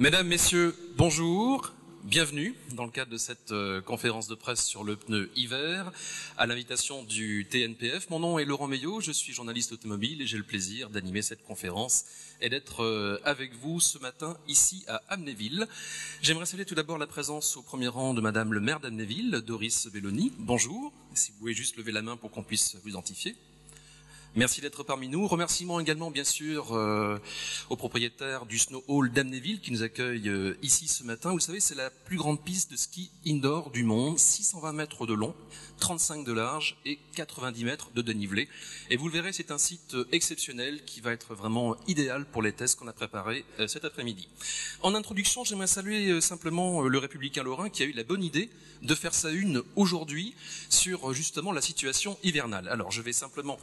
Mesdames, Messieurs, bonjour, bienvenue dans le cadre de cette conférence de presse sur le pneu hiver à l'invitation du TNPF. Mon nom est Laurent Meillot, je suis journaliste automobile et j'ai le plaisir d'animer cette conférence et d'être avec vous ce matin ici à Amnéville. J'aimerais saluer tout d'abord la présence au premier rang de Madame le maire d'Amnéville, Doris Belloni. Bonjour, si vous pouvez juste lever la main pour qu'on puisse vous identifier. Merci d'être parmi nous. Remerciements également, bien sûr, au propriétaire du Snow Hall d'Amnéville qui nous accueille ici ce matin. Vous le savez, c'est la plus grande piste de ski indoor du monde, 620 mètres de long, 35 de large et 90 mètres de dénivelé. Et vous le verrez, c'est un site exceptionnel qui va être vraiment idéal pour les tests qu'on a préparés cet après-midi. En introduction, j'aimerais saluer simplement le Républicain Lorrain qui a eu la bonne idée de faire sa une aujourd'hui sur justement la situation hivernale. Alors, je vais simplement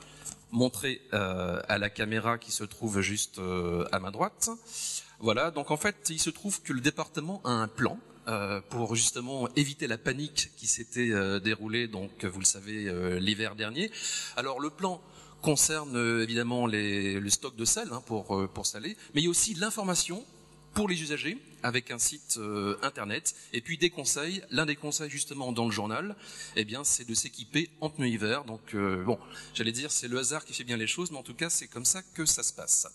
montrer à la caméra qui se trouve juste à ma droite. Voilà, donc en fait, il se trouve que le département a un plan pour justement éviter la panique qui s'était déroulée, donc vous le savez, l'hiver dernier. Alors le plan concerne évidemment le stock de sel pour saler, mais il y a aussi l'information pour les usagers avec un site internet et puis des conseils. L'un des conseils justement dans le journal, eh bien c'est de s'équiper en pneus hiver. Donc bon, j'allais dire c'est le hasard qui fait bien les choses, mais en tout cas c'est comme ça que ça se passe.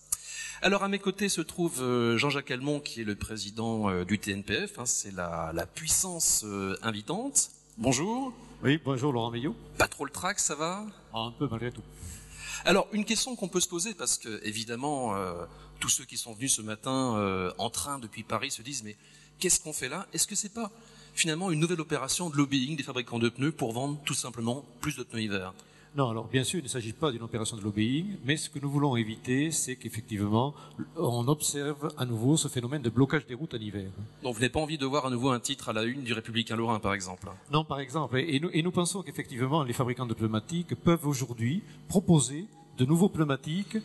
Alors à mes côtés se trouve Jean-Jacques Almont qui est le président du TNPF, c'est la puissance invitante. Bonjour. Oui, bonjour Laurent Meillot. Pas trop le trac, ça va? Un peu malgré tout. Alors, une question qu'on peut se poser, parce que, évidemment, tous ceux qui sont venus ce matin en train depuis Paris se disent, mais qu'est-ce qu'on fait là? Est-ce que c'est pas, finalement, une nouvelle opération de lobbying des fabricants de pneus pour vendre, tout simplement, plus de pneus hiver? Non, alors bien sûr, il ne s'agit pas d'une opération de lobbying, mais ce que nous voulons éviter, c'est qu'effectivement, on observe à nouveau ce phénomène de blocage des routes en hiver. Donc vous n'avez pas envie de voir à nouveau un titre à la une du Républicain Lorrain, par exemple? Non, par exemple. Et nous pensons qu'effectivement, les fabricants de pneumatiques peuvent aujourd'hui proposer de nouveaux pneumatiques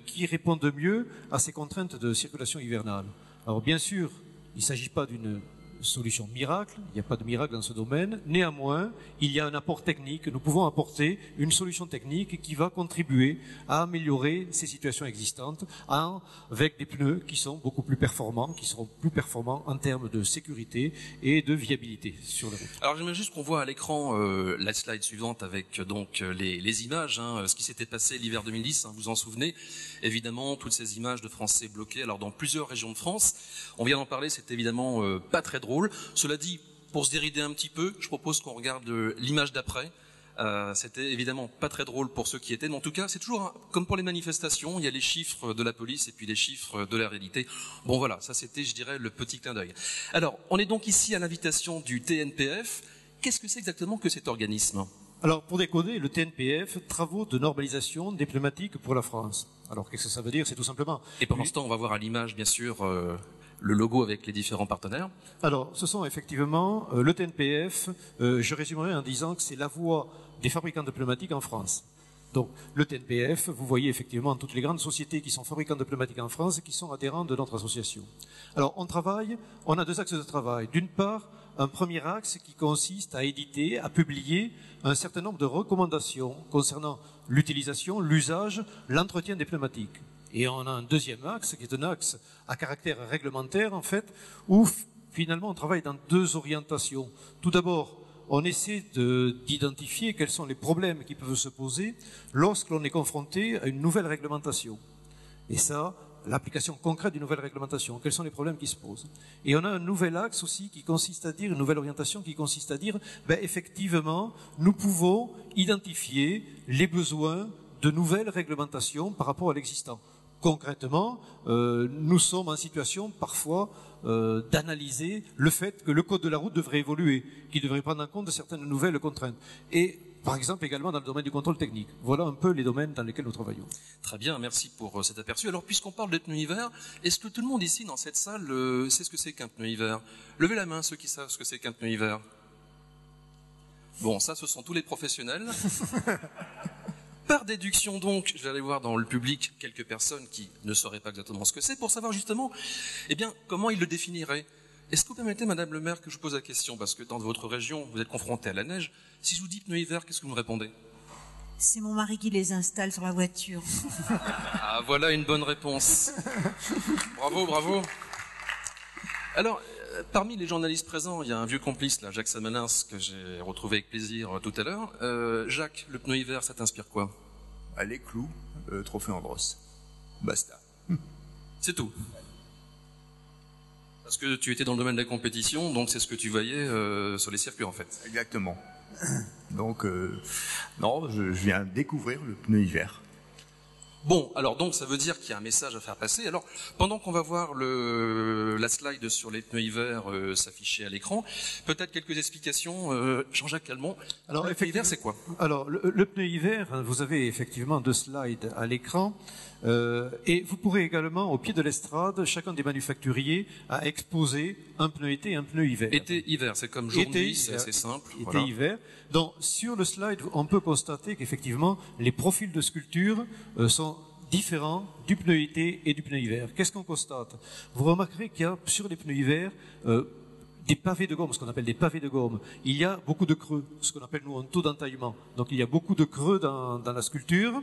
qui répondent mieux à ces contraintes de circulation hivernale. Alors bien sûr, il ne s'agit pas d'une solution miracle, il n'y a pas de miracle dans ce domaine. Néanmoins, il y a un apport technique. Nous pouvons apporter une solution technique qui va contribuer à améliorer ces situations existantes avec des pneus qui sont beaucoup plus performants, qui seront plus performants en termes de sécurité et de viabilité sur la route. Alors j'aimerais juste qu'on voit à l'écran la slide suivante avec donc les images, ce qui s'était passé l'hiver 2010, vous en souvenez, évidemment toutes ces images de Français bloqués alors dans plusieurs régions de France. On vient d'en parler, c'est évidemment pas très drôle. Cela dit, pour se dérider un petit peu, je propose qu'on regarde l'image d'après. C'était évidemment pas très drôle pour ceux qui étaient, mais en tout cas, c'est toujours comme pour les manifestations, il y a les chiffres de la police et puis les chiffres de la réalité. Bon voilà, ça c'était, je dirais, le petit clin d'œil. Alors, on est donc ici à l'invitation du TNPF. Qu'est-ce que c'est exactement que cet organisme ? Alors, pour décoder, le TNPF, travaux de normalisation des pneumatiques pour la France. Alors, qu'est-ce que ça veut dire? C'est tout simplement... Et pendant ce temps, on va voir à l'image, bien sûr, le logo avec les différents partenaires. Alors, ce sont effectivement le TNPF, je résumerai en disant que c'est la voix des fabricants de pneumatiques en France. Donc, le TNPF, vous voyez effectivement toutes les grandes sociétés qui sont fabricants de pneumatiques en France et qui sont adhérents de notre association. Alors, on a deux axes de travail. D'une part, un premier axe qui consiste à éditer, à publier un certain nombre de recommandations concernant l'utilisation, l'usage, l'entretien des pneumatiques. Et on a un deuxième axe qui est un axe à caractère réglementaire, en fait, où finalement on travaille dans deux orientations. Tout d'abord, on essaie d'identifier quels sont les problèmes qui peuvent se poser lorsque l'on est confronté à une nouvelle réglementation. Et ça, l'application concrète d'une nouvelle réglementation, quels sont les problèmes qui se posent. Et on a un nouvel axe aussi qui consiste à dire, une nouvelle orientation qui consiste à dire, effectivement, nous pouvons identifier les besoins de nouvelles réglementations par rapport à l'existant. Concrètement, nous sommes en situation parfois d'analyser le fait que le code de la route devrait évoluer, qu'il devrait prendre en compte certaines nouvelles contraintes. Et par exemple également dans le domaine du contrôle technique. Voilà un peu les domaines dans lesquels nous travaillons. Très bien, merci pour cet aperçu. Alors puisqu'on parle de pneus hiver, est-ce que tout le monde ici dans cette salle sait ce que c'est qu'un pneu hiver? Levez la main ceux qui savent ce que c'est qu'un pneu hiver. Bon, ça ce sont tous les professionnels. Par déduction donc, je vais aller voir dans le public quelques personnes qui ne sauraient pas exactement ce que c'est pour savoir justement, comment ils le définiraient. Est-ce que vous permettez, Madame le maire, que je vous pose la question, parce que dans votre région, vous êtes confronté à la neige. Si je vous dis pneus hiver, qu'est-ce que vous me répondez? C'est mon mari qui les installe sur la voiture. Ah, voilà une bonne réponse. Bravo, bravo. Alors, parmi les journalistes présents, il y a un vieux complice, là, Jacques Samanins, que j'ai retrouvé avec plaisir tout à l'heure. Jacques, le pneu hiver, ça t'inspire quoi? Les clous, trophée Andros. Basta. C'est tout. Parce que tu étais dans le domaine de la compétition, donc c'est ce que tu voyais sur les circuits en fait. Exactement. Donc, non, je viens découvrir le pneu hiver. Bon, alors donc ça veut dire qu'il y a un message à faire passer. Alors, pendant qu'on va voir la slide sur les pneus hiver s'afficher à l'écran, peut-être quelques explications. Jean-Jacques Calmont, Alors, le pneu hiver c'est quoi? Alors, le pneu hiver, vous avez effectivement 2 slides à l'écran. Et vous pourrez également, au pied de l'estrade, chacun des manufacturiers a exposé un pneu été et un pneu hiver. Été-hiver, c'est comme jour-nuit, c'est assez simple. Voilà. Été-hiver. Donc, sur le slide, on peut constater qu'effectivement, les profils de sculpture sont différents du pneu été et du pneu hiver. Qu'est-ce qu'on constate? Vous remarquerez qu'il y a, sur les pneus hiver, des pavés de gomme, ce qu'on appelle des pavés de gomme. Il y a beaucoup de creux, ce qu'on appelle nous un taux d'entaillement. Donc il y a beaucoup de creux dans la sculpture.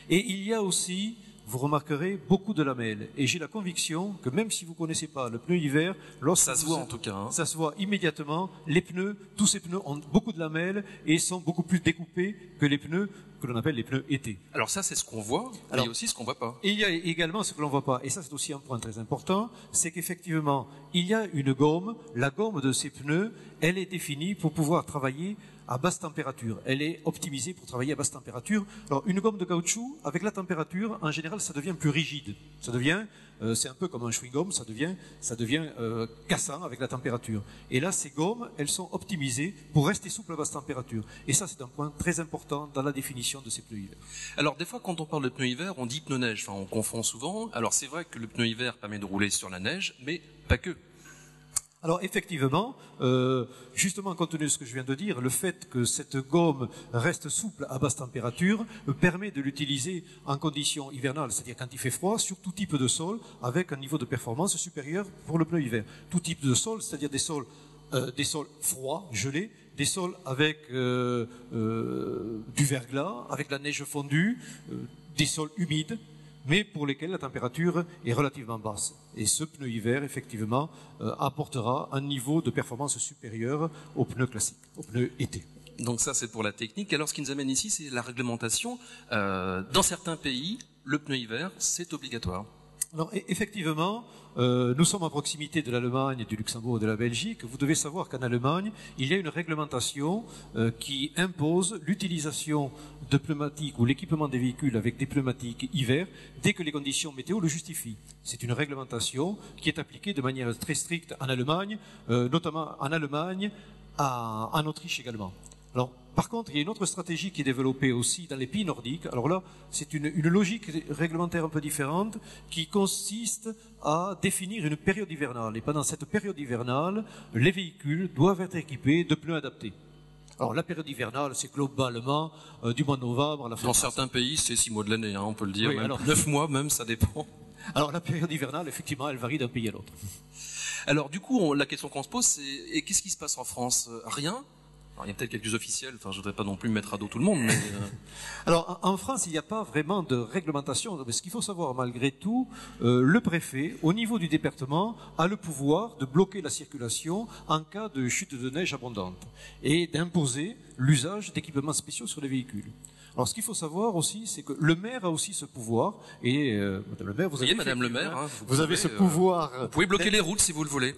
Et il y a aussi, vous remarquerez, beaucoup de lamelles. Et j'ai la conviction que même si vous ne connaissez pas le pneu hiver, ça se voit en tout cas. Hein. Ça se voit immédiatement. Les pneus, tous ces pneus ont beaucoup de lamelles et sont beaucoup plus découpés que les pneus que l'on appelle les pneus été. Alors ça, c'est ce qu'on voit, mais il y a aussi ce qu'on ne voit pas. Et il y a également ce que l'on ne voit pas, et ça c'est aussi un point très important, c'est qu'effectivement, il y a une gomme, la gomme de ces pneus, elle est définie pour pouvoir travailler à basse température. Elle est optimisée pour travailler à basse température. Alors une gomme de caoutchouc, avec la température, en général, ça devient plus rigide. Ça devient, c'est un peu comme un chewing-gum, ça devient cassant avec la température. Et là, ces gommes, elles sont optimisées pour rester souples à basse température. Et ça, c'est un point très important dans la définition de ces pneus hiver. Alors des fois, quand on parle de pneu hiver, on dit pneu neige. Enfin, on confond souvent. Alors c'est vrai que le pneu hiver permet de rouler sur la neige, mais pas que. Alors effectivement, justement compte tenu de ce que je viens de dire, le fait que cette gomme reste souple à basse température permet de l'utiliser en conditions hivernales, c'est-à-dire quand il fait froid, sur tout type de sol, avec un niveau de performance supérieur pour le pneu hiver. Tout type de sol, c'est-à-dire des sols froids, gelés, des sols avec du verglas, avec la neige fondue, des sols humides, mais pour lesquels la température est relativement basse. Et ce pneu hiver, effectivement, apportera un niveau de performance supérieur au pneu classique, au pneu été. Donc ça, c'est pour la technique. Alors ce qui nous amène ici, c'est la réglementation. Dans certains pays, le pneu hiver, c'est obligatoire. Alors effectivement, nous sommes à proximité de l'Allemagne, du Luxembourg et de la Belgique. Vous devez savoir qu'en Allemagne, il y a une réglementation qui impose l'utilisation de pneumatiques ou l'équipement des véhicules avec des pneumatiques hiver dès que les conditions météo le justifient. C'est une réglementation qui est appliquée de manière très stricte en Allemagne, notamment en Allemagne, en Autriche également. Alors, par contre, il y a une autre stratégie qui est développée aussi dans les pays nordiques. Alors là, c'est une logique réglementaire un peu différente qui consiste à définir une période hivernale. Et pendant cette période hivernale, les véhicules doivent être équipés de pneus adaptés. Alors la période hivernale, c'est globalement du mois de novembre à la fin. Dans certains pays, c'est 6 mois de l'année, hein, on peut le dire. Oui, même alors... 9 mois même, ça dépend. Alors la période hivernale, effectivement, elle varie d'un pays à l'autre. Alors du coup, la question qu'on se pose, c'est et qu'est-ce qui se passe en France? Rien? Alors, il y a peut-être quelques officiels, enfin je voudrais pas non plus mettre à dos tout le monde, mais... Alors en France, il n'y a pas vraiment de réglementation, mais ce qu'il faut savoir malgré tout, le préfet, au niveau du département, a le pouvoir de bloquer la circulation en cas de chute de neige abondante et d'imposer l'usage d'équipements spéciaux sur les véhicules. Alors ce qu'il faut savoir aussi, c'est que le maire a aussi ce pouvoir, et Madame le maire, vous avez, Madame le maire, hein, vous avez ce pouvoir... Vous pouvez bloquer les routes si vous le voulez.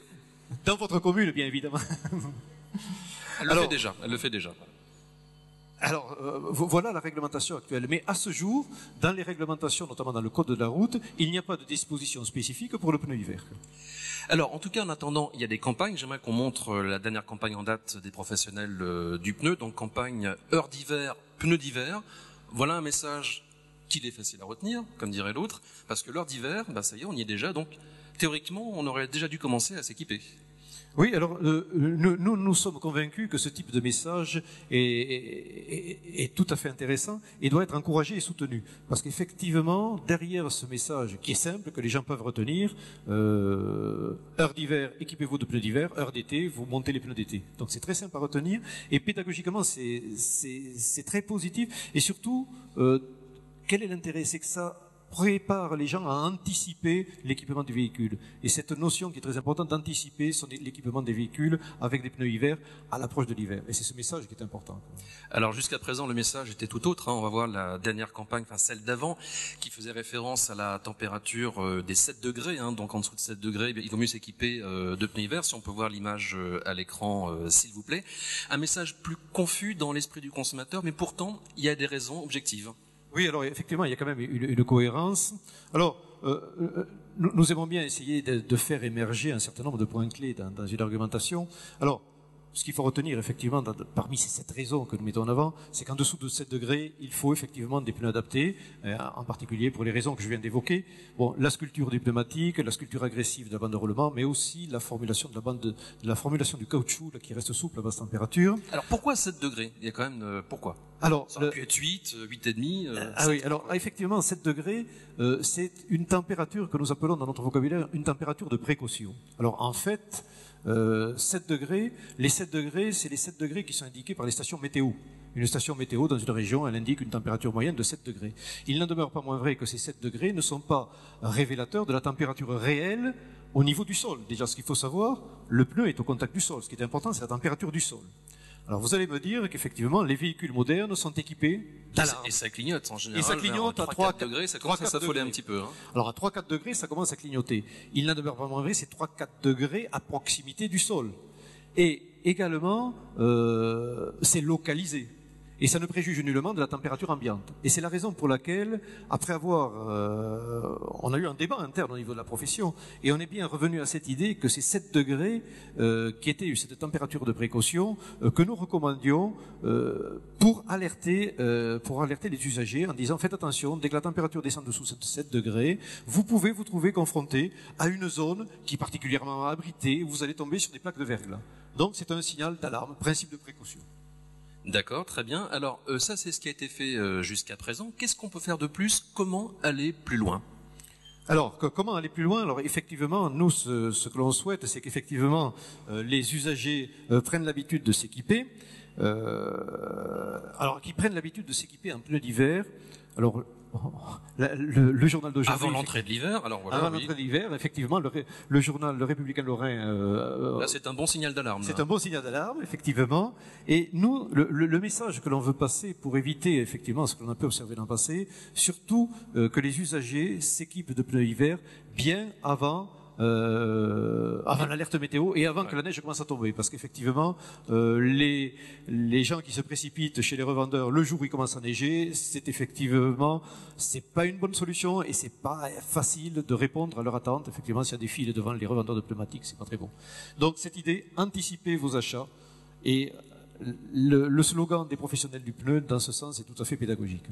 Dans votre commune, bien évidemment. Elle le fait déjà. Alors, voilà la réglementation actuelle. Mais à ce jour, dans les réglementations, notamment dans le code de la route, il n'y a pas de disposition spécifique pour le pneu hiver. Alors, en tout cas, en attendant, il y a des campagnes. J'aimerais qu'on montre la dernière campagne en date des professionnels du pneu. Donc, campagne heure d'hiver, pneus d'hiver. Voilà un message qu'il est facile à retenir, comme dirait l'autre, parce que l'heure d'hiver, bah, ça y est, on y est déjà. Donc, théoriquement, on aurait déjà dû commencer à s'équiper. Oui, alors nous sommes convaincus que ce type de message est tout à fait intéressant et doit être encouragé et soutenu. Parce qu'effectivement, derrière ce message qui est simple, que les gens peuvent retenir, heure d'hiver, équipez-vous de pneus d'hiver, heure d'été, vous montez les pneus d'été. Donc c'est très simple à retenir et pédagogiquement c'est très positif. Et surtout, quel est l'intérêt? C'est que ça prépare les gens à anticiper l'équipement du véhicule. Et cette notion qui est très importante d'anticiper l'équipement des véhicules avec des pneus hiver à l'approche de l'hiver. Et c'est ce message qui est important. Alors jusqu'à présent, le message était tout autre. On va voir la dernière campagne, enfin celle d'avant, qui faisait référence à la température des 7 degrés. Donc en dessous de 7 degrés, il vaut mieux s'équiper de pneus hiver. Si on peut voir l'image à l'écran, s'il vous plaît. Un message plus confus dans l'esprit du consommateur, mais pourtant, il y a des raisons objectives. Oui, alors effectivement, il y a quand même une cohérence. Alors, nous aimons bien essayer de faire émerger un certain nombre de points clés dans une argumentation. Alors, ce qu'il faut retenir effectivement parmi ces 7 raisons que nous mettons en avant, c'est qu'en dessous de 7 degrés, il faut effectivement des pneus adaptés, en particulier pour les raisons que je viens d'évoquer. Bon, la sculpture du pneumatique, la sculpture agressive de la bande de roulement, mais aussi la formulation de la formulation du caoutchouc là, qui reste souple à basse température. Alors pourquoi 7 degrés? Il y a quand même pourquoi? Alors, ça aurait pu être 8, 8,5. Ah oui, alors effectivement, 7 degrés, c'est une température que nous appelons dans notre vocabulaire une température de précaution. Alors en fait, 7 degrés, les 7 degrés, c'est les 7 degrés qui sont indiqués par les stations météo. Une station météo dans une région, elle indique une température moyenne de 7 degrés. Il n'en demeure pas moins vrai que ces 7 degrés ne sont pas révélateurs de la température réelle au niveau du sol. Déjà, ce qu'il faut savoir, le pneu est au contact du sol. Ce qui est important, c'est la température du sol. Alors vous allez me dire qu'effectivement, les véhicules modernes sont équipés d'alarmes. Et ça clignote en général. Et ça clignote à 3-4 degrés, ça commence à s'affoler un petit peu. Alors à 3-4 degrés, ça commence à clignoter. Il n'en demeure pas moins vrai, c'est 3-4 degrés à proximité du sol. Et également, c'est localisé. Et ça ne préjuge nullement de la température ambiante. Et c'est la raison pour laquelle, après avoir... on a eu un débat interne au niveau de la profession, et on est bien revenu à cette idée que ces 7 degrés, qui étaient cette température de précaution, que nous recommandions pour alerter les usagers en disant faites attention, dès que la température descend dessous de 7 degrés, vous pouvez vous trouver confronté à une zone qui est particulièrement abritée, où vous allez tomber sur des plaques de verglas. Donc c'est un signal d'alarme, principe de précaution. D'accord, très bien. Alors ça c'est ce qui a été fait jusqu'à présent. Qu'est-ce qu'on peut faire de plus? Comment aller plus loin? Alors, comment aller plus loin? Alors, effectivement, nous, ce que l'on souhaite, c'est qu'effectivement, les usagers prennent l'habitude de s'équiper. Alors, qu'ils prennent l'habitude de s'équiper en pneus d'hiver. Alors, le journal d'aujourd'hui... Avant l'entrée de l'hiver, alors voilà. Avant l'entrée de l'hiver, effectivement, le journal Le Républicain Lorrain... là, c'est un bon signal d'alarme. C'est un bon signal d'alarme, effectivement. Et nous, le message que l'on veut passer pour éviter, effectivement, ce que l'on a pu observer dans le passé, surtout que les usagers s'équipent de pneus hiver bien avant l'alerte météo et avant que la neige commence à tomber, parce qu'effectivement les gens qui se précipitent chez les revendeurs le jour où il commence à neiger, c'est pas une bonne solution et c'est pas facile de répondre à leur attente. Effectivement, s'il y a des files devant les revendeurs de pneumatiques, c'est pas très bon. Donc cette idée, anticipez vos achats, et le slogan des professionnels du pneu dans ce sens est tout à fait pédagogique.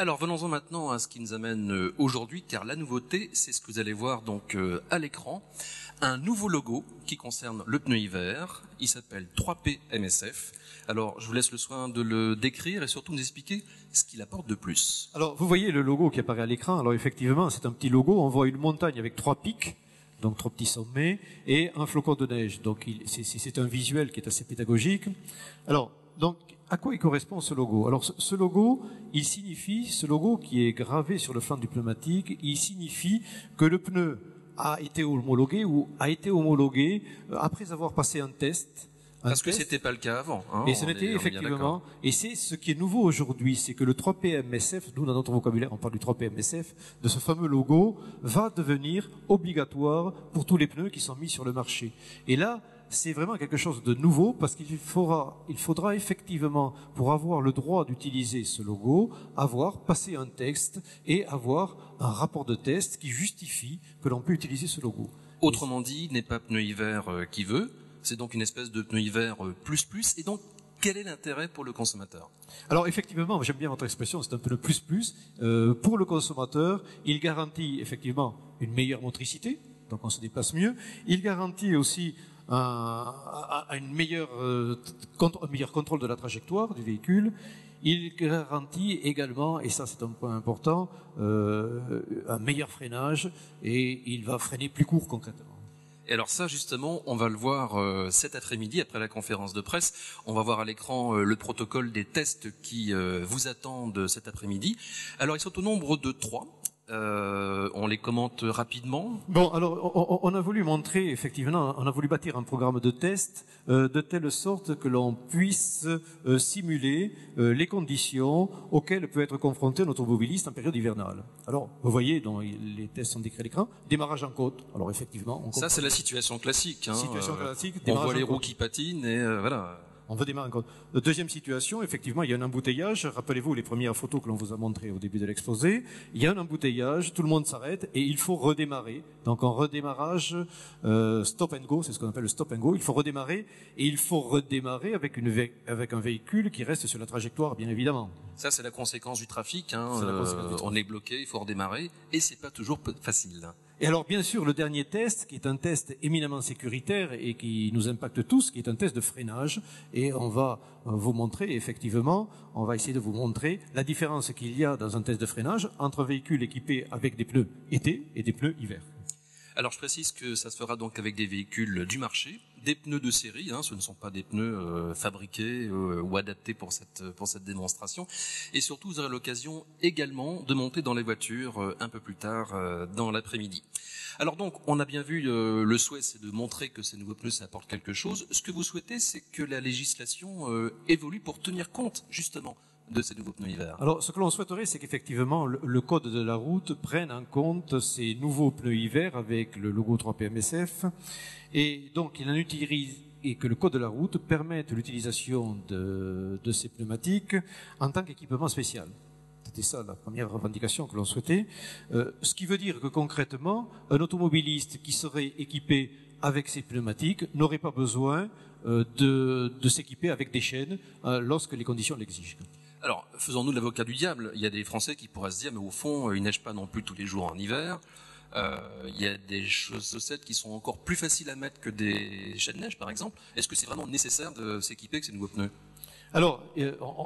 Alors venons-en maintenant à ce qui nous amène aujourd'hui, car la nouveauté, c'est ce que vous allez voir donc à l'écran, un nouveau logo qui concerne le pneu hiver. Il s'appelle 3P MSF. Alors je vous laisse le soin de le décrire et surtout nous expliquer ce qu'il apporte de plus. Alors vous voyez le logo qui apparaît à l'écran. Alors effectivement, c'est un petit logo. On voit une montagne avec 3 pics, donc 3 petits sommets, et un flocon de neige. Donc c'est un visuel qui est assez pédagogique. Alors donc à quoi il correspond ce logo? Alors ce logo, ce logo qui est gravé sur le flanc du pneumatique, il signifie que le pneu a été homologué après avoir passé un test. Parce que c'était pas le cas avant. Et ce n'était effectivement, et c'est ce qui est nouveau aujourd'hui, c'est que le 3P MSF, nous dans notre vocabulaire on parle du 3P MSF, de ce fameux logo, va devenir obligatoire pour tous les pneus qui sont mis sur le marché. Et là, c'est vraiment quelque chose de nouveau, parce qu'il faudra effectivement, pour avoir le droit d'utiliser ce logo, avoir passé un test et avoir un rapport de test qui justifie que l'on peut utiliser ce logo. Autrement dit, il n'est pas pneu hiver qui veut, c'est donc une espèce de pneu hiver plus. Et donc, quel est l'intérêt pour le consommateur? Alors effectivement, j'aime bien votre expression, c'est un pneu plus. Pour le consommateur, il garantit effectivement une meilleure motricité, donc on se déplace mieux. Il garantit aussi un meilleur contrôle de la trajectoire du véhicule. Il garantit également, et ça c'est un point important, un meilleur freinage, et il va freiner plus court concrètement. Et alors ça, justement, on va le voir cet après-midi, après la conférence de presse. On va voir à l'écran le protocole des tests qui vous attendent cet après-midi. Alors, ils sont au nombre de 3. On les commente rapidement. Bon, alors on a voulu montrer, effectivement, on a voulu bâtir un programme de test de telle sorte que l'on puisse simuler les conditions auxquelles peut être confronté un automobiliste en période hivernale. Alors, vous voyez, donc, les tests sont décrits à l'écran. Démarrage en côte. Alors, effectivement, ça c'est la situation classique. Hein. Situation classique. On voit les roues qui patinent et voilà. On veut démarrer en côte. Deuxième situation, effectivement, il y a un embouteillage. Rappelez-vous les premières photos que l'on vous a montrées au début de l'exposé. Il y a un embouteillage, tout le monde s'arrête et il faut redémarrer. Donc en redémarrage, stop and go, c'est ce qu'on appelle le stop and go. Il faut redémarrer et il faut redémarrer avec un véhicule qui reste sur la trajectoire, bien évidemment. Ça c'est la conséquence du trafic. Hein. On est bloqué, il faut redémarrer et c'est pas toujours facile. Et alors, bien sûr, le dernier test, qui est un test éminemment sécuritaire et qui nous impacte tous, qui est un test de freinage. Et on va vous montrer, effectivement, on va essayer de vous montrer la différence qu'il y a dans un test de freinage entre un véhicule équipé avec des pneus été et des pneus hiver. Alors, je précise que ça se fera donc avec des véhicules du marché, des pneus de série, hein, ce ne sont pas des pneus fabriqués ou adaptés pour cette démonstration. Et surtout, vous aurez l'occasion également de monter dans les voitures un peu plus tard dans l'après-midi. Alors donc, on a bien vu, le souhait, c'est de montrer que ces nouveaux pneus, ça apporte quelque chose. Ce que vous souhaitez, c'est que la législation évolue pour tenir compte, justement, de ces nouveaux pneus hiver. Alors, ce que l'on souhaiterait, c'est qu'effectivement, le code de la route prenne en compte ces nouveaux pneus hiver avec le logo 3PMSF. Et donc, il en utilise, et que le code de la route permette l'utilisation de ces pneumatiques en tant qu'équipement spécial. C'était ça la première revendication que l'on souhaitait. Ce qui veut dire que concrètement, un automobiliste qui serait équipé avec ces pneumatiques n'aurait pas besoin de s'équiper avec des chaînes lorsque les conditions l'exigent. Alors, faisons-nous l'avocat du diable. Il y a des Français qui pourraient se dire, mais au fond, il neige pas non plus tous les jours en hiver. Il y a des chaussettes qui sont encore plus faciles à mettre que des chaînes neige, par exemple. Est-ce que c'est vraiment nécessaire de s'équiper avec ces nouveaux pneus? Alors,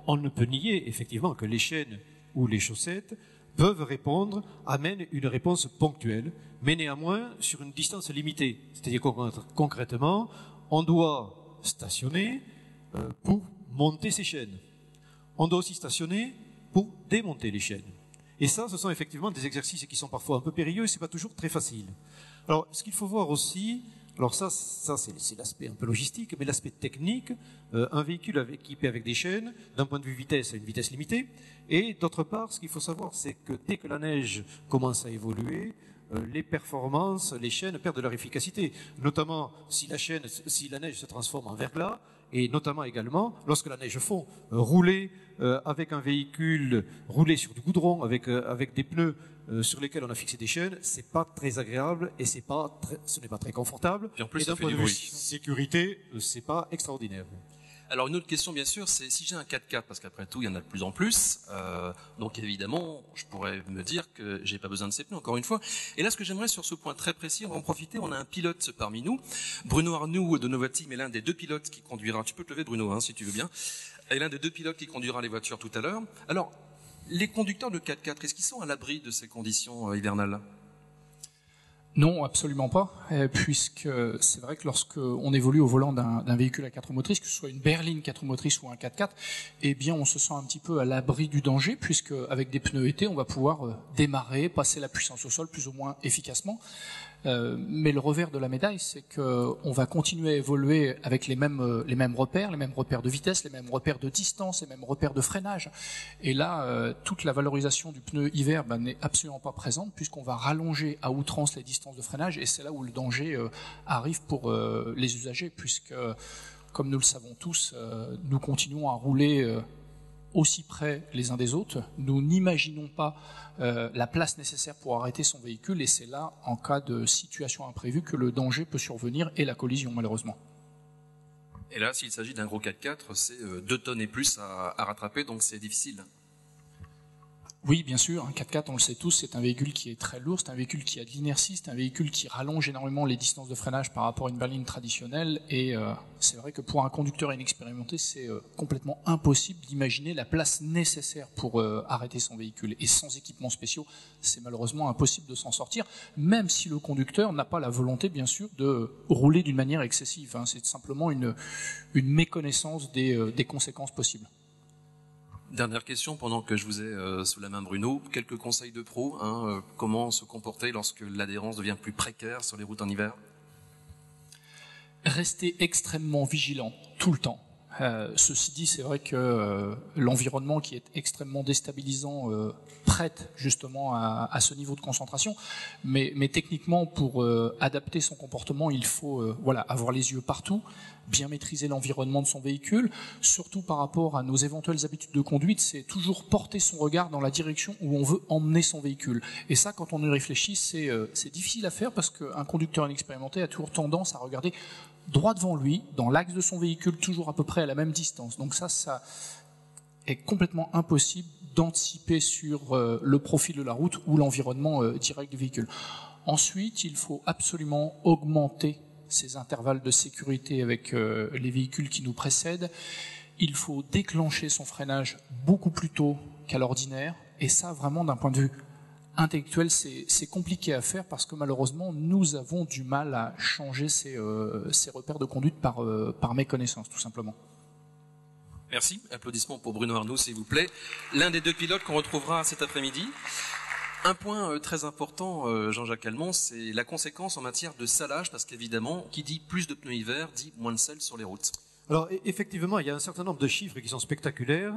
on ne peut nier effectivement que les chaînes ou les chaussettes peuvent répondre, amènent une réponse ponctuelle, mais néanmoins sur une distance limitée. C'est-à-dire concrètement, on doit stationner pour monter ces chaînes. On doit aussi stationner pour démonter les chaînes. Et ça, ce sont effectivement des exercices qui sont parfois un peu périlleux et c'est pas toujours très facile. Alors, ce qu'il faut voir aussi, alors ça c'est l'aspect un peu logistique, mais l'aspect technique, un véhicule équipé avec des chaînes, d'un point de vue vitesse, a une vitesse limitée. Et d'autre part, ce qu'il faut savoir, c'est que dès que la neige commence à évoluer, les performances, les chaînes perdent de leur efficacité. Notamment si la neige se transforme en verglas, et notamment également lorsque la neige fond. Rouler avec un véhicule, rouler sur du goudron avec des pneus sur lesquels on a fixé des chaînes, c'est pas très agréable et ce n'est pas très confortable. Et en plus, et ça d'un fait point du de vue bruit. sécurité, c'est pas extraordinaire. Alors une autre question bien sûr, c'est si j'ai un 4x4, parce qu'après tout il y en a de plus en plus, donc évidemment je pourrais me dire que j'ai pas besoin de ces pneus encore une fois. Et là ce que j'aimerais sur ce point très précis, on va en profiter, on a un pilote parmi nous, Bruno Arnoux de Novateam est l'un des deux pilotes qui conduira, tu peux te lever Bruno hein, si tu veux bien, est l'un des deux pilotes qui conduira les voitures tout à l'heure. Alors les conducteurs de 4x4, est-ce qu'ils sont à l'abri de ces conditions hivernales ? Non, absolument pas, puisque c'est vrai que lorsque on évolue au volant d'un véhicule à 4 motrices, que ce soit une berline 4 motrices ou un 4x4, eh bien on se sent un petit peu à l'abri du danger, puisque avec des pneus été, on va pouvoir démarrer, passer la puissance au sol plus ou moins efficacement. Mais le revers de la médaille, c'est qu'on va continuer à évoluer avec les mêmes repères de vitesse, les mêmes repères de distance, les mêmes repères de freinage. Et là, toute la valorisation du pneu hiver n'est absolument pas présente, puisqu'on va rallonger à outrance les distances de freinage, et c'est là où le danger arrive pour les usagers, puisque, comme nous le savons tous, nous continuons à rouler aussi près les uns des autres. Nous n'imaginons pas la place nécessaire pour arrêter son véhicule, et c'est là, en cas de situation imprévue, que le danger peut survenir et la collision, malheureusement. Et là, s'il s'agit d'un gros 4x4, c'est 2 tonnes et plus à rattraper, donc c'est difficile. Oui, bien sûr, un 4x4, on le sait tous, c'est un véhicule qui est très lourd, c'est un véhicule qui a de l'inertie, c'est un véhicule qui rallonge énormément les distances de freinage par rapport à une berline traditionnelle, et c'est vrai que pour un conducteur inexpérimenté, c'est complètement impossible d'imaginer la place nécessaire pour arrêter son véhicule. Et sans équipements spéciaux, c'est malheureusement impossible de s'en sortir, même si le conducteur n'a pas la volonté, bien sûr, de rouler d'une manière excessive. C'est simplement une méconnaissance des conséquences possibles. Dernière question, pendant que je vous ai sous la main, Bruno. Quelques conseils de pro, comment se comporter lorsque l'adhérence devient plus précaire sur les routes en hiver? Rester extrêmement vigilant tout le temps. Ceci dit, c'est vrai que l'environnement qui est extrêmement déstabilisant prête justement à ce niveau de concentration, mais techniquement pour adapter son comportement, il faut avoir les yeux partout, bien maîtriser l'environnement de son véhicule, surtout par rapport à nos éventuelles habitudes de conduite, c'est toujours porter son regard dans la direction où on veut emmener son véhicule. Et ça, quand on y réfléchit, c'est difficile à faire parce qu'un conducteur inexpérimenté a toujours tendance à regarder droit devant lui, dans l'axe de son véhicule, toujours à peu près à la même distance. Donc ça est complètement impossible d'anticiper sur le profil de la route ou l'environnement direct du véhicule. Ensuite, il faut absolument augmenter ces intervalles de sécurité avec les véhicules qui nous précèdent. Il faut déclencher son freinage beaucoup plus tôt qu'à l'ordinaire. Et ça, vraiment, d'un point de vue intellectuel, c'est compliqué à faire parce que malheureusement, nous avons du mal à changer ces repères de conduite par méconnaissance, tout simplement. Merci. Applaudissements pour Bruno Arnoux, s'il vous plaît. L'un des deux pilotes qu'on retrouvera cet après-midi. Un point très important, Jean-Jacques Almond, c'est la conséquence en matière de salage, parce qu'évidemment, qui dit plus de pneus hiver, dit moins de sel sur les routes. Alors, effectivement, il y a un certain nombre de chiffres qui sont spectaculaires.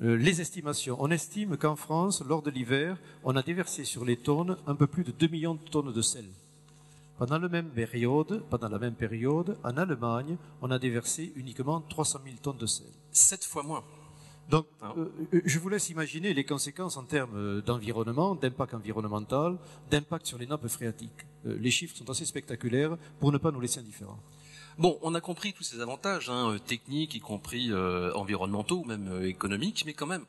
Les estimations. On estime qu'en France, lors de l'hiver, on a déversé sur les tonnes un peu plus de 2 millions de tonnes de sel. Pendant la même période, en Allemagne, on a déversé uniquement 300 000 tonnes de sel. 7 fois moins. Donc, je vous laisse imaginer les conséquences en termes d'environnement, d'impact environnemental, d'impact sur les nappes phréatiques. Les chiffres sont assez spectaculaires pour ne pas nous laisser indifférents. Bon, on a compris tous ces avantages, techniques, y compris environnementaux ou même économiques, mais quand même,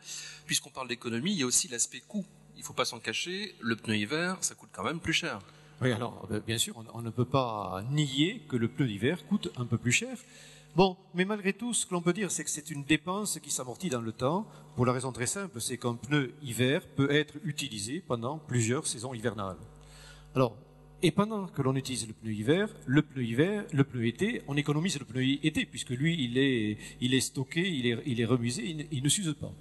puisqu'on parle d'économie, il y a aussi l'aspect coût. Il ne faut pas s'en cacher, le pneu hiver, ça coûte quand même plus cher. Oui, alors, bien sûr, on ne peut pas nier que le pneu d'hiver coûte un peu plus cher. Bon, mais malgré tout, ce que l'on peut dire, c'est que c'est une dépense qui s'amortit dans le temps, pour la raison très simple, c'est qu'un pneu hiver peut être utilisé pendant plusieurs saisons hivernales. Alors, et pendant que l'on utilise le pneu été, on économise le pneu été, puisque lui, il est stocké, il est remusé, il ne s'use pas.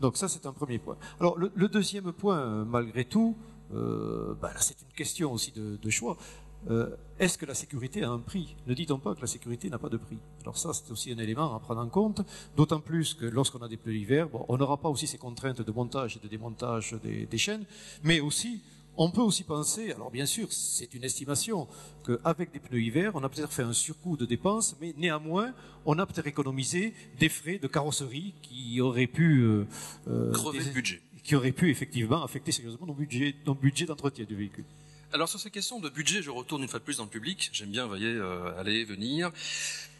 Donc ça, c'est un premier point. Alors, le deuxième point, malgré tout, là, c'est une question aussi de choix. Est-ce que la sécurité a un prix? Ne dit-on pas que la sécurité n'a pas de prix? Alors ça, c'est aussi un élément à prendre en compte, d'autant plus que lorsqu'on a des pneus d'hiver, on n'aura pas aussi ces contraintes de montage et de démontage des chaînes, mais aussi, on peut aussi penser, alors bien sûr, c'est une estimation, qu'avec des pneus hiver, on a peut-être fait un surcoût de dépenses, mais néanmoins, on a peut-être économisé des frais de carrosserie qui auraient pu... crever le budget. Qui auraient pu effectivement affecter sérieusement nos budgets d'entretien du véhicule. Alors sur ces questions de budget, je retourne une fois de plus dans le public. J'aime bien, vous voyez, aller, venir.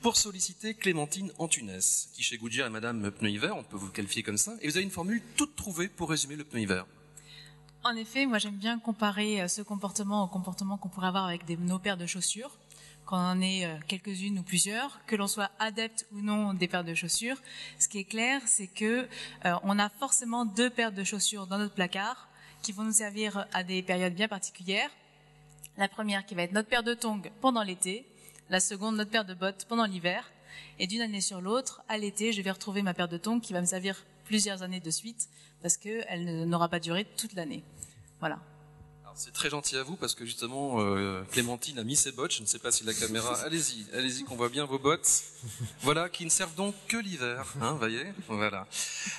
Pour solliciter Clémentine Antunès, qui chez Goodyear est Madame Pneu Hiver, on peut vous qualifier comme ça, et vous avez une formule toute trouvée pour résumer le pneu hiver. En effet, moi j'aime bien comparer ce comportement au comportement qu'on pourrait avoir avec nos paires de chaussures. Quand on en est quelques-unes ou plusieurs, que l'on soit adepte ou non des paires de chaussures, ce qui est clair, c'est que on a forcément 2 paires de chaussures dans notre placard qui vont nous servir à des périodes bien particulières. La première qui va être notre paire de tongs pendant l'été, la seconde notre paire de bottes pendant l'hiver. Et d'une année sur l'autre, à l'été, je vais retrouver ma paire de tongs qui va me servir plusieurs années de suite parce qu'elle n'aura pas duré toute l'année. Voilà. C'est très gentil à vous parce que justement Clémentine a mis ses bottes, je ne sais pas si la caméra, allez-y qu'on voit bien vos bottes, voilà, qui ne servent donc que l'hiver, voyez, voilà.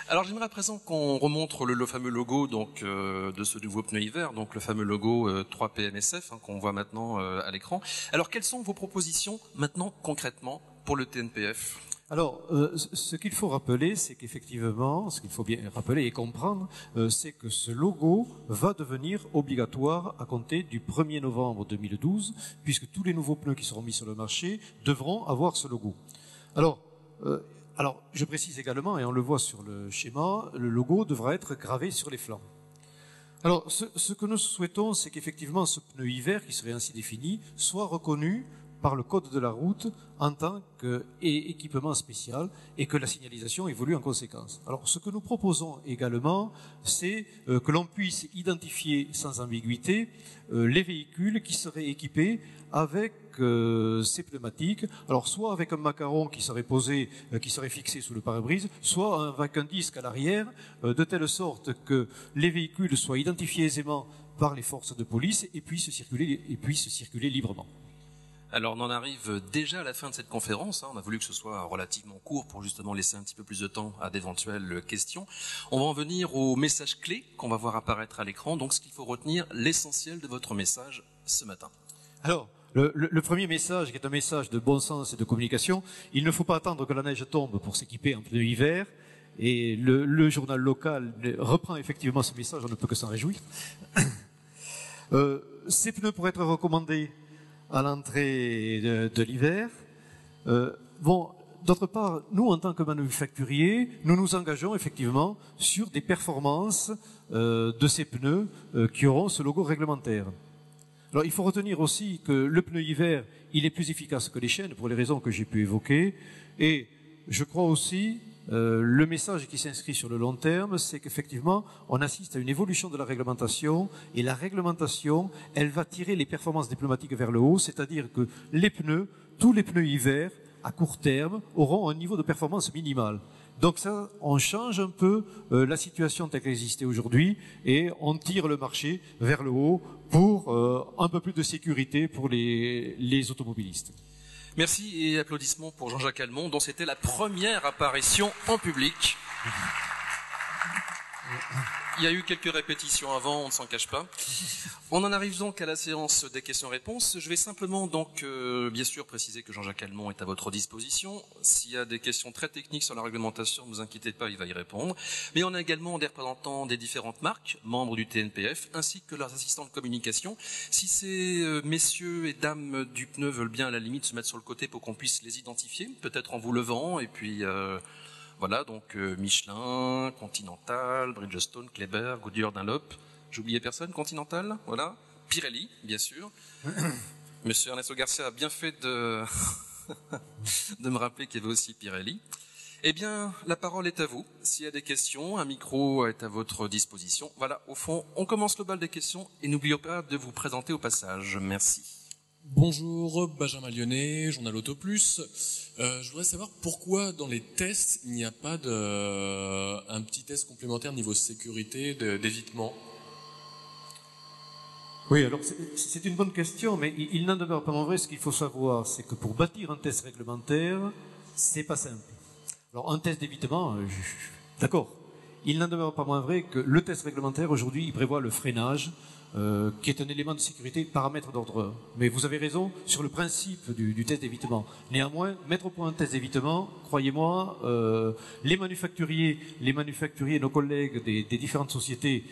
Alors j'aimerais à présent qu'on remontre le fameux logo donc de ce nouveau pneu hiver, donc le fameux logo 3PMSF qu'on voit maintenant à l'écran. Alors quelles sont vos propositions maintenant concrètement pour le TNPF ? Alors, ce qu'il faut rappeler, c'est qu'effectivement, ce qu'il faut bien rappeler et comprendre, c'est que ce logo va devenir obligatoire à compter du 1er novembre 2012, puisque tous les nouveaux pneus qui seront mis sur le marché devront avoir ce logo. Alors, je précise également, et on le voit sur le schéma, le logo devra être gravé sur les flancs. Alors, ce que nous souhaitons, c'est qu'effectivement, ce pneu hiver, qui serait ainsi défini, soit reconnu par le code de la route en tant qu'équipement spécial et que la signalisation évolue en conséquence. Alors, ce que nous proposons également, c'est que l'on puisse identifier sans ambiguïté les véhicules qui seraient équipés avec ces pneumatiques, alors soit avec un macaron qui serait posé, qui serait fixé sous le pare-brise, soit avec un disque à l'arrière, de telle sorte que les véhicules soient identifiés aisément par les forces de police et puissent circuler librement. Alors on en arrive déjà à la fin de cette conférence, on a voulu que ce soit relativement court pour justement laisser un petit peu plus de temps à d'éventuelles questions. On va en venir au message clé qu'on va voir apparaître à l'écran, donc ce qu'il faut retenir, l'essentiel de votre message ce matin. Alors, le premier message, qui est un message de bon sens et de communication, il ne faut pas attendre que la neige tombe pour s'équiper en pneus hiver, et le journal local reprend effectivement ce message, on ne peut que s'en réjouir. Ces pneus pourraient être recommandés à l'entrée de l'hiver. D'autre part, nous, en tant que manufacturiers, nous nous engageons effectivement sur des performances de ces pneus qui auront ce logo réglementaire. Alors, il faut retenir aussi que le pneu hiver, il est plus efficace que les chaînes pour les raisons que j'ai pu évoquer. Et je crois aussi, le message qui s'inscrit sur le long terme, c'est qu'effectivement, on assiste à une évolution de la réglementation, et la réglementation, elle va tirer les performances des pneumatiques vers le haut, c'est-à-dire que les pneus, tous les pneus hiver, à court terme, auront un niveau de performance minimal. Donc ça, on change un peu la situation telle qu'elle existait aujourd'hui, et on tire le marché vers le haut pour un peu plus de sécurité pour les automobilistes. Merci et applaudissements pour Jean-Jacques Almond, dont c'était la première apparition en public. Il y a eu quelques répétitions avant, on ne s'en cache pas. On en arrive donc à la séance des questions-réponses. Je vais simplement donc, bien sûr, préciser que Jean-Jacques Almond est à votre disposition. S'il y a des questions très techniques sur la réglementation, ne vous inquiétez pas, il va y répondre. Mais on a également des représentants des différentes marques, membres du TNPF, ainsi que leurs assistants de communication. Si ces messieurs et dames du pneu veulent bien à la limite se mettre sur le côté pour qu'on puisse les identifier, peut-être en vous levant, et puis... Voilà, donc Michelin, Continental, Bridgestone, Kleber, Goodyear, Dunlop. J'ai oublié personne, Continental, voilà. Pirelli, bien sûr. Monsieur Ernesto Garcia a bien fait de me rappeler qu'il y avait aussi Pirelli. Eh bien, la parole est à vous. S'il y a des questions, un micro est à votre disposition. Voilà, au fond, on commence le bal des questions et n'oubliez pas de vous présenter au passage. Merci. Bonjour, Benjamin Lyonnais, Journal Auto Plus. Je voudrais savoir pourquoi dans les tests, il n'y a pas un petit test complémentaire niveau sécurité, d'évitement. Oui, alors c'est une bonne question, mais il n'en demeure pas moins vrai. Ce qu'il faut savoir, c'est que pour bâtir un test réglementaire, c'est pas simple. Alors un test d'évitement, d'accord. Il n'en demeure pas moins vrai que le test réglementaire, aujourd'hui, il prévoit le freinage, qui est un élément de sécurité, paramètre d'ordre 1. Mais vous avez raison sur le principe du test d'évitement. Néanmoins, mettre au point un test d'évitement, croyez-moi, les manufacturiers, nos collègues des différentes sociétés,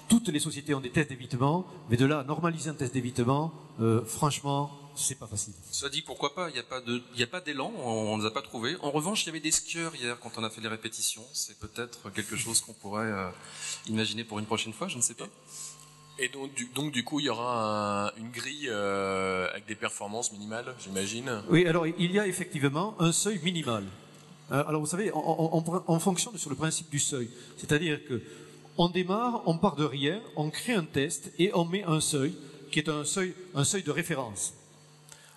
toutes les sociétés ont des tests d'évitement, mais de là à normaliser un test d'évitement, franchement, c'est pas facile. Cela dit, pourquoi pas, il n'y a pas d'élan, on ne les a pas trouvés. En revanche, il y avait des skieurs hier quand on a fait les répétitions. C'est peut-être quelque chose qu'on pourrait imaginer pour une prochaine fois, je ne sais pas. Et donc du coup, il y aura une grille avec des performances minimales, j'imagine. Oui, alors il y a effectivement un seuil minimal. Alors vous savez, on fonctionne sur le principe du seuil. C'est-à-dire que on démarre, on part de rien, on crée un test et on met un seuil qui est un seuil de référence.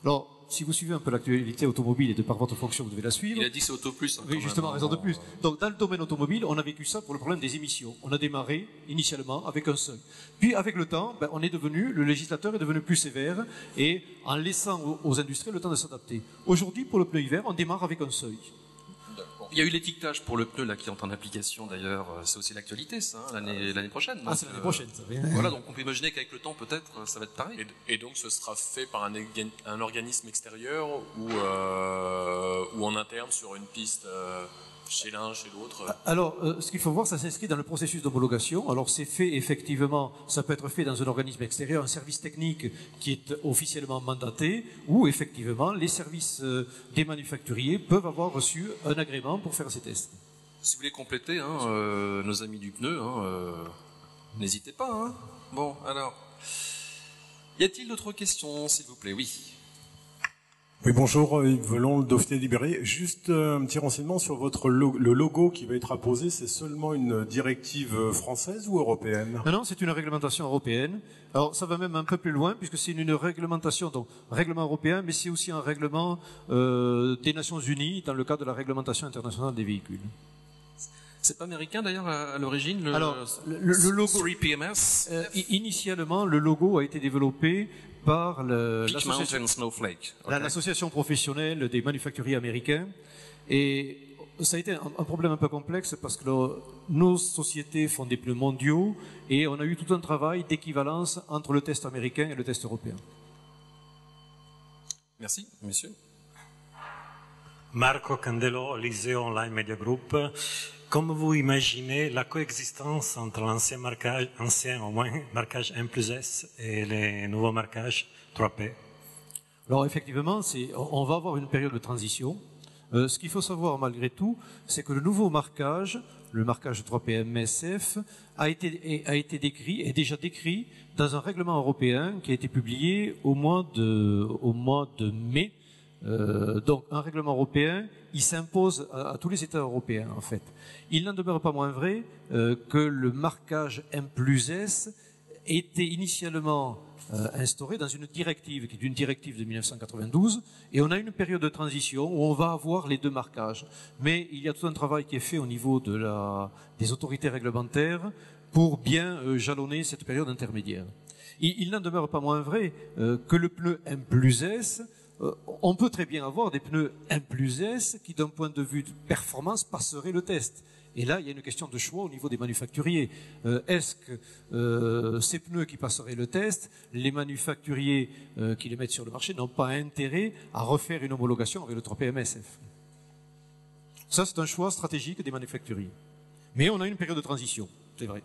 Alors, si vous suivez un peu l'actualité automobile et de par votre fonction, vous devez la suivre. Il a dit que c'est Auto Plus. Oui, justement, raison de plus. Donc, dans le domaine automobile, on a vécu ça pour le problème des émissions. On a démarré, initialement, avec un seuil. Puis, avec le temps, le législateur est devenu plus sévère et en laissant aux industriels le temps de s'adapter. Aujourd'hui, pour le pneu hiver, on démarre avec un seuil. Il y a eu l'étiquetage pour le pneu là qui est en application d'ailleurs, c'est aussi l'actualité ça, l'année prochaine. Donc, c'est l'année prochaine, ça va. Voilà, donc on peut imaginer qu'avec le temps peut-être ça va être pareil. Et donc ce sera fait par un organisme extérieur ou en interne sur une piste chez l'un, chez l'autre. Alors, ce qu'il faut voir, ça s'inscrit dans le processus d'homologation. Alors, c'est fait effectivement, ça peut être fait dans un organisme extérieur, un service technique qui est officiellement mandaté, ou effectivement, les services des manufacturiers peuvent avoir reçu un agrément pour faire ces tests. Si vous voulez compléter, nos amis du pneu, n'hésitez pas. Bon, alors, y a-t-il d'autres questions, s'il vous plaît? Oui. Oui, bonjour, Yves Velon, le Dauphiné libéré. Juste un petit renseignement sur le logo qui va être apposé, c'est seulement une directive française ou européenne? Non, c'est une réglementation européenne. Alors, ça va même un peu plus loin, puisque c'est une réglementation, donc règlement européen, mais c'est aussi un règlement des Nations Unies dans le cadre de la réglementation internationale des véhicules. C'est pas américain d'ailleurs à l'origine, Alors, le logo 3PMS initialement, le logo a été développé par Peak Mountain Snowflake. Okay. L'association professionnelle des manufacturiers américains. Et ça a été un problème un peu complexe parce que nos sociétés font des pneus mondiaux et on a eu tout un travail d'équivalence entre le test américain et le test européen. Merci, monsieur. Marco Candelo, Liseo Online Media Group. Comment vous imaginez la coexistence entre l'ancien marquage, au moins, marquage M+S et les nouveaux marquages 3P? Alors effectivement, on va avoir une période de transition. Ce qu'il faut savoir malgré tout, c'est que le nouveau marquage, le marquage 3P MSF, a été décrit, est déjà décrit dans un règlement européen qui a été publié au mois de mai. Donc un règlement européen, il s'impose à tous les États européens en fait. Il n'en demeure pas moins vrai que le marquage M+S était initialement instauré dans une directive qui est une directive de 1992 et on a une période de transition où on va avoir les deux marquages. Mais il y a tout un travail qui est fait au niveau des autorités réglementaires pour bien jalonner cette période intermédiaire. Il n'en demeure pas moins vrai que le pneu M+S, on peut très bien avoir des pneus M+S qui, d'un point de vue de performance, passeraient le test. Et là, il y a une question de choix au niveau des manufacturiers. Est-ce que ces pneus qui passeraient le test, les manufacturiers qui les mettent sur le marché n'ont pas intérêt à refaire une homologation avec le 3P MSF? Ça, c'est un choix stratégique des manufacturiers. Mais on a une période de transition, c'est vrai.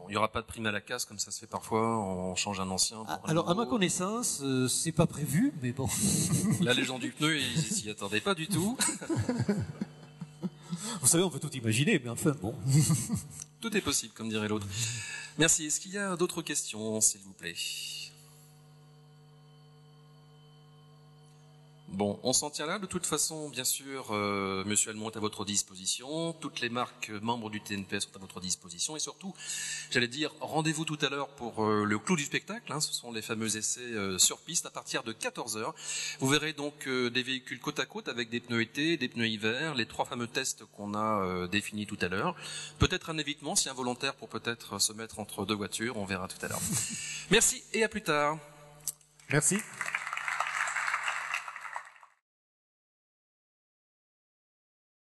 Il n'y aura pas de prime à la casse comme ça se fait parfois, on change un ancien. Alors, à ma connaissance, c'est pas prévu, mais bon. La légende du pneu, ils s'y attendaient pas du tout. Vous savez, on peut tout imaginer, mais enfin, bon. Tout est possible, comme dirait l'autre. Merci. Est-ce qu'il y a d'autres questions, s'il vous plaît? Bon, on s'en tient là. De toute façon, bien sûr, Monsieur Almont est à votre disposition. Toutes les marques membres du TNPS sont à votre disposition. Et surtout, j'allais dire, rendez-vous tout à l'heure pour le clou du spectacle. Ce sont les fameux essais sur piste à partir de 14h. Vous verrez donc des véhicules côte à côte avec des pneus été, des pneus hiver, les trois fameux tests qu'on a définis tout à l'heure. Peut-être un évitement, si involontaire, pour peut-être se mettre entre deux voitures. On verra tout à l'heure. Merci et à plus tard. Merci.